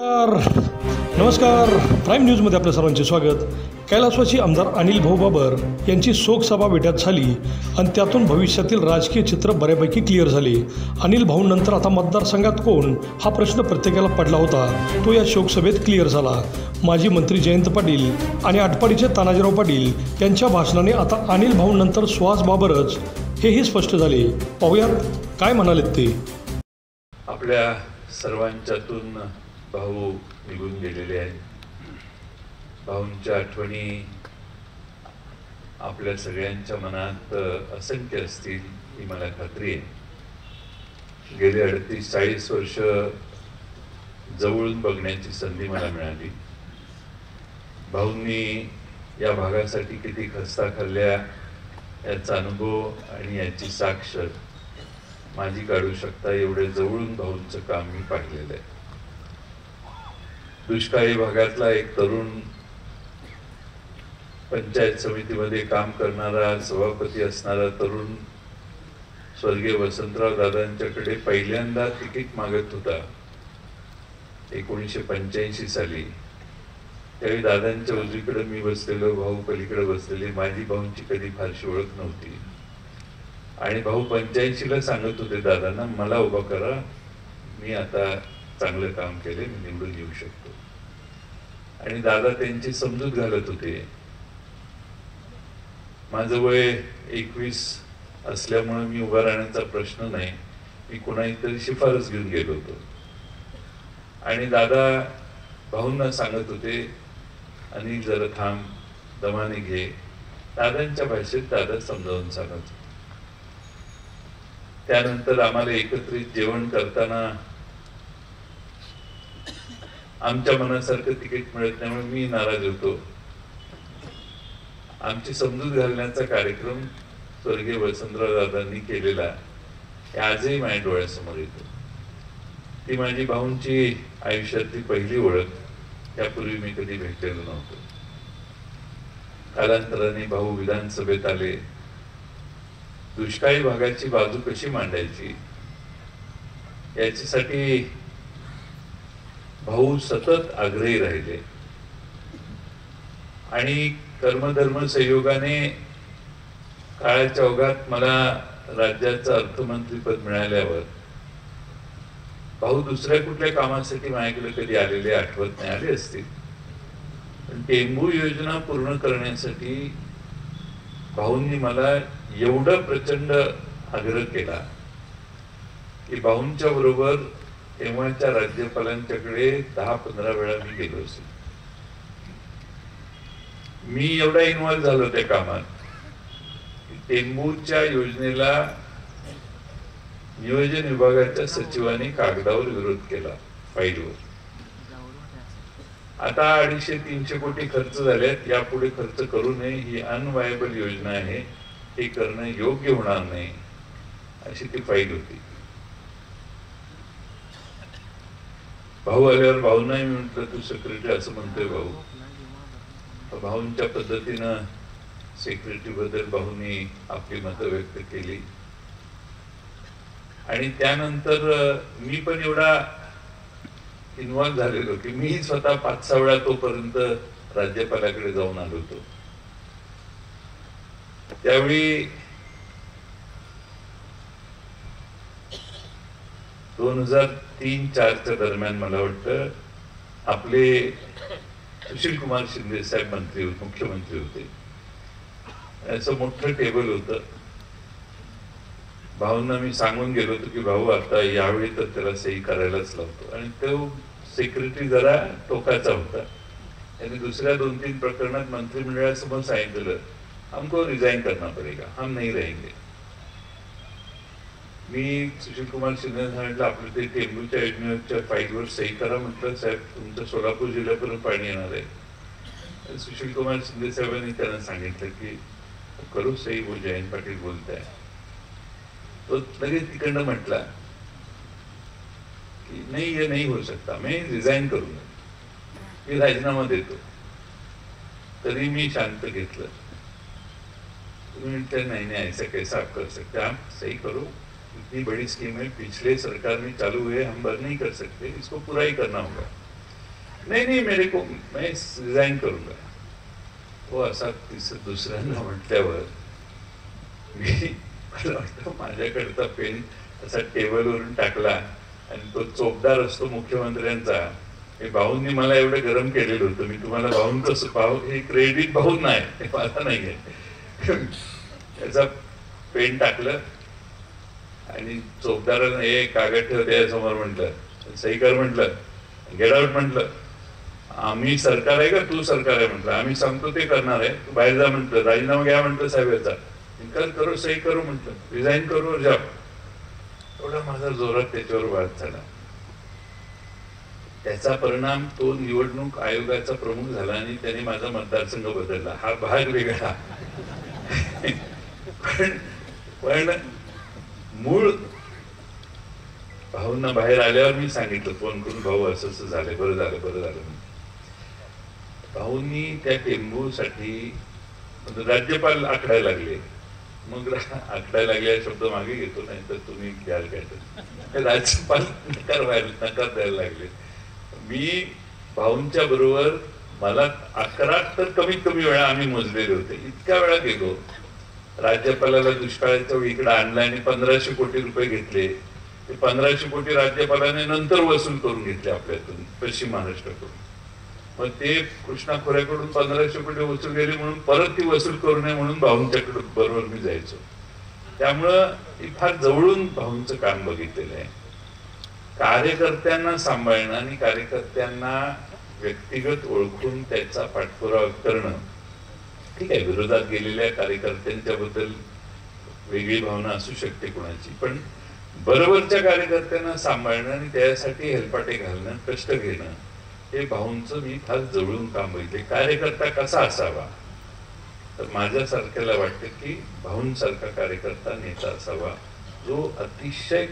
नमस्कार, प्राईम न्यूजमध्ये आपल्या सर्वांचे स्वागत. कैलासवासी आमदार अनिल भाऊ बाबर यांची शोकसभा विट्यात झाली आणि त्यातून भविष्यातील राजकीय चित्र बऱ्यापैकी क्लिअर झाले. अनिल भाऊंनंतर आता मतदारसंघात कोण हा प्रश्न प्रत्येकाला पडला होता, तो या शोकसभेत क्लिअर झाला. माजी मंत्री जयंत पाटील आणि आटपाडीचे तानाजीराव पाटील यांच्या भाषणाने आता अनिल भाऊंनंतर सुहास बाबरच हेही स्पष्ट झाले. पाहूयात काय म्हणालेत ते. आपल्या सर्वांच्यातून भाऊ निघून गेलेले आहेत. भाऊंच्या आठवणी आपल्या सगळ्यांच्या मनात असंख्य असतील ही मला खात्री आहे. गेले 38-40 वर्ष जवळून बघण्याची संधी मला मिळाली. भाऊंनी या भागासाठी किती खस्ता खाल्ल्या याचा अनुभव आणि याची साक्ष माझी काढू शकता एवढे जवळून भाऊंचं काम मी पाहिलेलं आहे. दुष्काळी भागातला एक तरुण पंचायत समितीमध्ये काम करणारा, सभापती असणारा तरुण स्वर्गीय वसंतराव दादांच्याकडे पहिल्यांदा तिकीट मागत होता 1985 साली. त्यावेळी दादांच्या उजवीकडे मी बसलेलो, भाऊ पलीकडे बसलेले. माझी भाऊंची कधी फारशी ओळख नव्हती आणि भाऊ 85ला सांगत होते दादांना, मला उभा करा, मी आता चांगलं काम केले, मी निवडून येऊ शकतो. आणि दादा त्यांची समजूत घालत होते. माझं वय 21 असल्यामुळे मी उभा राहण्याचा प्रश्न नाही, मी कुणाही तरी शिफारस घेऊन गेलो होतो. आणि दादा भाऊंना सांगत होते, आणि जरा थांब, दमाने घे. दादांच्या भाषेत दादा समजावून सांगत होते. त्यानंतर आम्हाला एकत्रित जेवण करताना आमच्या मनासारखं तिकीट मिळत त्यामुळे मी नाराज होतो. आमची समजूत घालण्याचा कार्यक्रम स्वर्गीय वसंतराव दादांनी केलेला आजही माझ्या डोळ्यासमोर येतो. ती माझी भाऊंची आयुष्यातली पहिली ओळख. त्यापूर्वी मी कधी भेटलेलो नव्हतो. कालांतराने भाऊ विधानसभेत आले. दुष्काळी भागाची बाजू कशी मांडायची याच्यासाठी भाऊ सतत आग्रही राहिले. आणि कर्मधर्म संयोगाने काळाच्या ओघात मला राज्याचं अर्थमंत्रीपद मिळाल्यावर भाऊ दुसऱ्या कुठल्या कामासाठी माझ्याकडे कधी आलेले आठवत नाही. आले असतील, पण टेंबू योजना पूर्ण करण्यासाठी भाऊंनी मला एवढा प्रचंड आग्रह केला की भाऊंच्या बरोबर तेव्हाच्या राज्यपालांच्याकडे 10-15 वेळा मी गेलो असेल. मी एवढा इन्व्हॉल्व झालो त्या कामात. टेंबूच्या योजनेला नियोजन विभागाच्या सचिवांनी कागदावर विरोध केला, फाईलवर. आता 250-300 कोटी खर्च झाल्यात, यापुढे खर्च करू नये, ही अनवायबल योजना आहे, हे करणं योग्य होणार नाही, अशी ती फाईल होती. भाऊ आल्यावर भाऊंनाही मी म्हटलं, तू सेक्रेटरी असं म्हणतोय भाऊ. भाऊंच्या पद्धतीनं सेक्रेटरी बद्दल भाऊंनी आपली मतं व्यक्त केली. आणि त्यानंतर मी पण एवढा इन्व्हॉल्व झालेलो की मी स्वतः 5-6 वेळा तोपर्यंत राज्यपालाकडे जाऊन आलो होतो. त्यावेळी 2003-04च्या दरम्यान मला वाटतं आपले सुशील कुमार शिंदे साहेब मुख्यमंत्री होते. असं मोठं टेबल होतं. भाऊंना मी सांगून गेलो होतो की भाऊ आता यावेळी तर त्याला सही करायलाच लावतो. आणि तो सेक्रेटरी जरा टोकाचा होता. त्याने दुसऱ्या 2-3 प्रकरणात मंत्रिमंडळासमोर सांगितलं, हमको रिजाइन करना पडेगा, हम नहीं रहेंगे. मी सुशील कुमार शिंदे सांगितलं, आपलं ते टेंबूच्या योजनेच्या फाईलवर सही करा. म्हटलं, साहेब तुमचं सोलापूर जिल्ह्यापर्यंत पाणी येणार आहे. सुशील कुमार शिंदे साहेबांनी त्यांना सांगितलं की करू सही, वो जयंत पाटील बोलताय. तो लगेच तिकडनं म्हटला की नहीं, ये नहीं हो सकता, मैं रिजाइन करूंगा, मी राजीनामा देतो. तरी मी शांत घेतलं. तुम्ही म्हटलं, नहीं नहीं ऐसा कैसा आप कर सकते, आप सही करो, इतनी बड़ी स्कीम है, पिछले सरकार में चालू हुए, हम बंद नहीं कर सकते, इसको पूरा ही करना होगा. नहीं नहीं मेरे को मैं रिजाइन करूंगा. तो असा दुसऱ्यांदा म्हटल्यावर मी मला वाटतं माझ्याकडचा पेन असा टेबलवरून टाकला आणि तो चोपदार असतो मुख्यमंत्र्यांचा. हे भाऊंनी मला एवढं गरम केलेलं होतं. मी तुम्हाला भाऊंच भाऊ हे क्रेडिट भाऊंना आहे, हे मला नाही आहे. त्याचा पेन टाकलं आणि चोपदारानं हे कागद ठेव त्यासमोर म्हटलं, सही कर म्हटलं, गेट आउट म्हटलं. आम्ही सरकार आहे का तू सरकार आहे म्हटलं, आम्ही सांगतो ते करणार आहे, तू बाहेर जा म्हटलं, राजीनामा घ्या म्हटलं साहेबाचा, इन्कार करू सही करू म्हटलं, रिझाईन करू जा. एवढा माझा जोरात त्याच्यावर वाद झाला. त्याचा परिणाम तो निवडणूक आयोगाचा प्रमुख झाला आणि त्याने माझा मतदारसंघ बदलला. हा भाग वेगळा. पण मूळ भाऊंना बाहेर आल्यावर मी सांगितलं फोन करून, भाऊ असं असं झालंय, बरं झालं बरं झालं. भाऊंनी त्या टेंबूसाठी राज्यपाल आखडायला लागले. मग आखडायला लागले शब्द मागे घेतो, नाही तर तुम्ही घ्याल काय तर. राज्यपाल नकार द्यायला लागले. मी भाऊंच्या बरोबर मला 11 तर कमीत कमी वेळा आम्ही मोजलेले होते. इतक्या वेळा गेलो. राज्यपालाला दुष्काळाच्या इकडे आणला आणि 1500 कोटी रुपये घेतले. ते 1500 कोटी राज्यपालाने नंतर वसूल करून घेतले आपल्यातून, पश्चिम महाराष्ट्राकडून. मग ते कृष्णा खोऱ्याकडून 1500 कोटी वसूल केले म्हणून परत ती वसूल करू नये म्हणून भाऊंच्याकडे बरोबर मी जायचो. त्यामुळं फार जवळून भाऊंचं काम बघितलेलं आहे. कार्यकर्त्यांना सांभाळणं आणि कार्यकर्त्यांना व्यक्तिगत ओळखून त्याचा पाठपुरावा करणं ठीक आहे. विरोधात गेलेल्या कार्यकर्त्यांच्या बद्दल वेगळी भावना असू शकते कोणाची, पण बरोबरच्या कार्यकर्त्यांना सांभाळणं आणि त्यासाठी हेलपाटे घालणं, कष्ट घेणं, हे भाऊंचं मी फार जवळून काम बघितले. कार्यकर्ता कसा असावा, तर माझ्यासारख्याला वाटतं की भाऊंसारखा कार्यकर्ता नेता असावा, जो अतिशय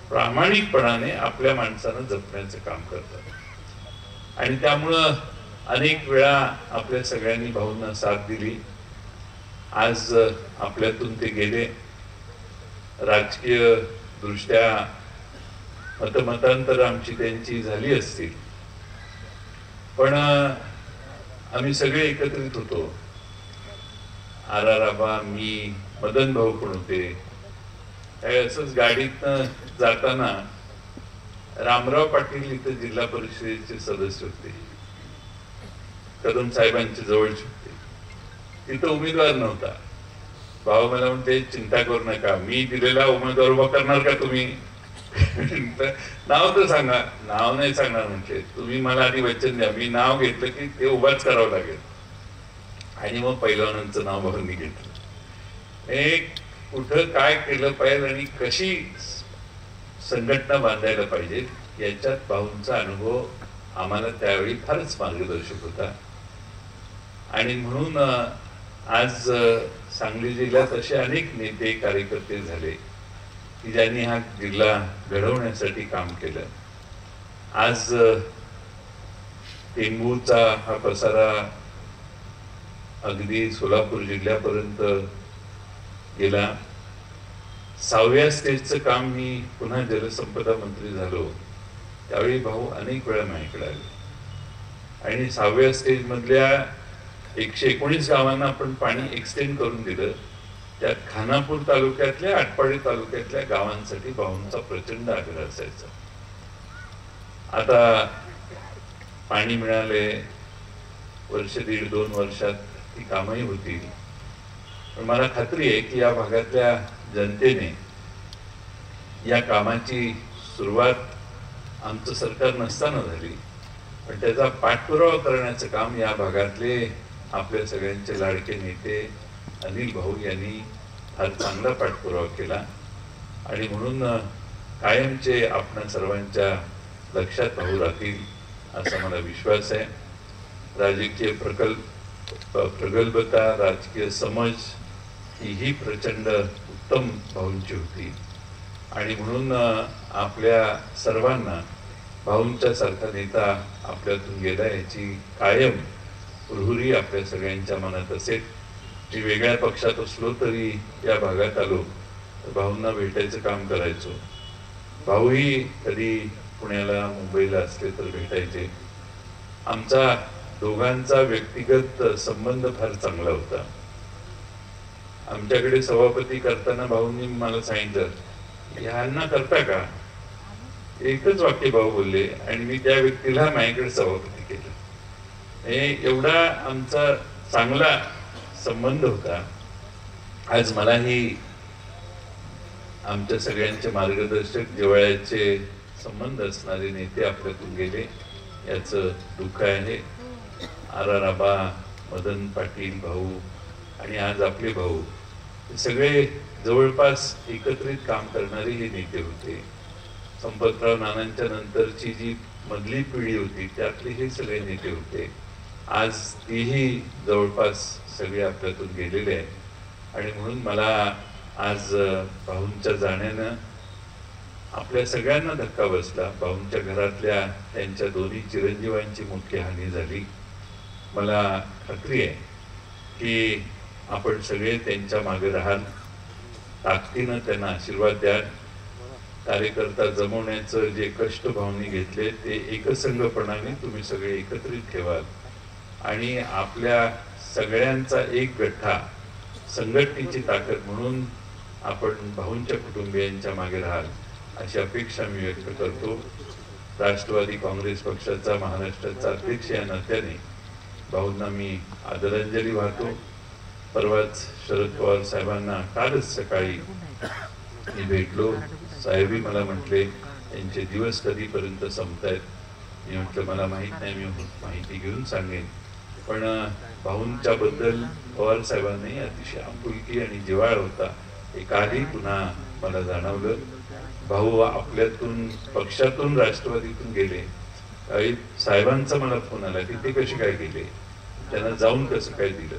प्रामाणिकपणाने आपल्या माणसानं जपण्याचं काम करतात. आणि त्यामुळं अनेक वेळा आपल्या सगळ्यांनी भाऊंना साथ दिली. आज आपल्यातून ते गेले. राजकीय दृष्ट्या मतमतांतर आमची त्यांची झाली असतील, पण आम्ही सगळे एकत्रित होतो. आबा, मी, मदन भाऊ पण होते. असंच गाडीतनं जाताना रामराव पाटील इथं जिल्हा परिषदेचे सदस्य होते, कदम साहेबांचे जवळचे होते. तिथं उमेदवार नव्हता. भाऊ मला म्हणते, चिंता करू नका, मी दिलेला उमेदवार उभा करणार का तुम्ही? नाव तर सांगा. नाव नाही सांगणार म्हटले, तुम्ही मला आधी वचन द्या, मी नाव घेतलं की ते उभाच करावं लागेल. आणि मग पहिलवानांचं नाव भाऊंनी घेतलं. एक कुठं काय केलं पाहिजे आणि कशी संघटना बांधायला पाहिजे याच्यात भाऊंचा अनुभव आम्हाला त्यावेळी फारच मार्गदर्शक होता. आणि म्हणून आज सांगली जिल्ह्यात असे अनेक नेते कार्यकर्ते झाले की ज्यांनी हा जिल्हा घडवण्यासाठी काम केलं. आज टेंबूचा हा पसारा अगदी सोलापूर जिल्ह्यापर्यंत गेला. 6व्या स्टेजचं काम मी पुन्हा जलसंपदा मंत्री झालो त्यावेळी भाऊ अनेक वेळा माझ्याकडे आले आणि 6व्या स्टेज मधल्या 119 गावांना आपण पाणी एक्सटेंड करून दिलं. त्यात खानापूर तालुक्यातल्या, आटपाडी तालुक्यातल्या गावांसाठी भाऊंचा प्रचंड आग्रह असायचा. आता पाणी मिळाले, वर्ष 1.5-2 वर्षात ती कामही होतील. पण मला खात्री आहे की या भागातल्या जनतेने या कामाची सुरुवात आमचं सरकार नसताना झाली, पण त्याचा पाठपुरावा करण्याचं काम या भागातले आपल्या सगळ्यांचे लाडके नेते अनिल भाऊ यांनी फार चांगला पाठपुरावा केला. आणि म्हणून कायमचे आपणा सर्वांच्या लक्षात भाऊ राहतील असा मला विश्वास आहे. राजकीय प्रगल्भता, राजकीय समज ही प्रचंड उत्तम भाऊंची होती. आणि म्हणून आपल्या सर्वांना भाऊंच्या सारखा नेता आपल्यातून गेला याची कायम प्रहुरी आपल्या सगळ्यांच्या मनात असेल. मी वेगळ्या पक्षात असलो तरी या भागात आलो तर भाऊंना भेटायचं काम करायचो. भाऊही कधी पुण्याला, मुंबईला असले तर भेटायचे. आमचा दोघांचा व्यक्तिगत संबंध फार चांगला होता. आमच्याकडे सभापती करताना भाऊंनी मला सांगितलं, ह्यांना करता का? एकच वाक्य भाऊ बोलले आणि मी त्या व्यक्तीला माझ्याकडे सभापती केलं. एवढा आमचा चांगला संबंध होता. आज मलाही आमच्या सगळ्यांचे मार्गदर्शक, जिव्हाळ्याचे संबंध असणारे नेते आपल्यातून गेले याचं दुःख आहे. आबा, मदन पाटील भाऊ आणि आज आपले भाऊ हे सगळे जवळपास एकत्रित काम करणारे हे नेते होते. संपतराव नानांच्या नंतरची जी मधली पिढी होती त्यातले हे सगळे नेते होते. आज तीही जवळपास सगळे आपल्यातून गेलेले आहेत आणि म्हणून मला आज भाऊंच्या जाण्यानं आपल्या सगळ्यांना धक्का बसला. भाऊंच्या घरातल्या त्यांच्या दोन्ही चिरंजीवांची मोठी हानी झाली. मला खात्री आहे की आपण सगळे त्यांच्या मागे राहाल, ताकदीनं त्यांना आशीर्वाद द्याल. कार्यकर्ता जमवण्याचं जे कष्ट भाऊंनी घेतले ते एकसंघपणाने तुम्ही सगळे एकत्रित ठेवाल आणि आपल्या सगळ्यांचा एक गठ्ठा, संघटनेची ताकद म्हणून आपण भाऊंच्या कुटुंबियांच्या मागे राहाल अशी अपेक्षा मी व्यक्त करतो. राष्ट्रवादी काँग्रेस पक्षाचा महाराष्ट्राचा अध्यक्ष या नात्याने भाऊंना मी आदरांजली वाहतो. परवाच शरद पवार साहेबांना कालच सकाळी मी भेटलो. साहेबही मला म्हटले यांचे दिवस कधीपर्यंत संपतायत. मी म्हटलं मला माहीत नाही, मी माहिती घेऊन सांगेन. पण भाऊंच्या बद्दल पवार साहेबांनी अतिशय आपुलकी आणि जिव्हाळा होता हे कालही पुन्हा मला जाणवलं. भाऊ आपल्यातून, पक्षातून, राष्ट्रवादीतून गेले. साहेबांचा मला फोन आला की ते कसे काय गेले, त्यांना जाऊन कसं काय दिलं.